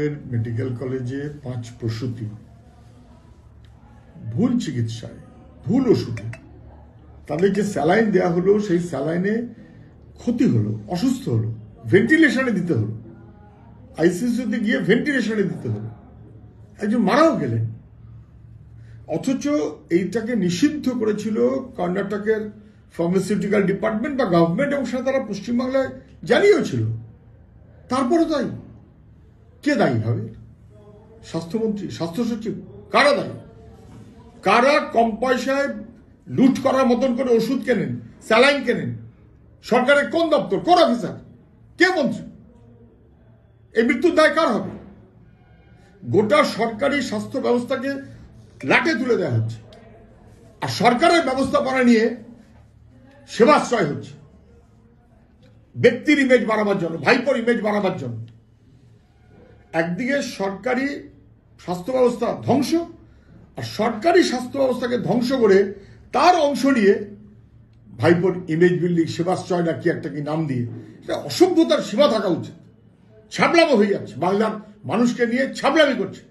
আলিপুরের medical কলেজে 5 প্রসূতি ভুল চিকিৎসায়, ভুল ওষুধে তাদেরকে স্যালাইন দেওয়া হলো, সেই স্যালাইনে ক্ষতি হলো, অসুস্থ হলো, ভেন্টিলেশনে দিতে হলো, আইসিইউতে গিয়ে ভেন্টিলেশনে দিতে হলো, একজন মারাও গেলেন। অথচ এইটাকে নিষিদ্ধ করেছিল কর্ণাটকের ফার্মাসিউটিক্যাল ডিপার্টমেন্ট বা গভর্নমেন্ট, এবং সেটা তারা পশ্চিমবাংলায় জানিয়েছিল। তারপরে তাই কে দায়ী হবে? স্বাস্থ্যমন্ত্রী, স্বাস্থ্য সচিব, কারা দায়ী? কারা কম পয়সায় লুট করার মতন করে ওষুধ কেনেন, স্যালাইন কেনেন? সরকারের কোন দপ্তর, কোন অফিসার, কে মন্ত্রী? এই মৃত্যুর দায় কার হবে? গোটা সরকারি স্বাস্থ্য ব্যবস্থাকে লাটে তুলে দেওয়া হচ্ছে, আর সরকারের ব্যবস্থাপনা নিয়ে সেবাশ্রয় হচ্ছে ব্যক্তির ইমেজ বাড়াবার জন্য, ভাইপোর ইমেজ বাড়াবার জন্য। একদিকে সরকারি স্বাস্থ্য ব্যবস্থা ধ্বংস, আর সরকারি স্বাস্থ্য ব্যবস্থাকে ধ্বংস করে তার অংশ নিয়ে ভাইপোর ইমেজ বিল্ডিং, সেবাশ্রয় না কি একটা কি নাম দিয়ে, এটা অসভ্যতার সীমা থাকা উচিত। ছাবলামো হয়ে যাচ্ছে, বাংলার মানুষকে নিয়ে ছাবলামি করছে।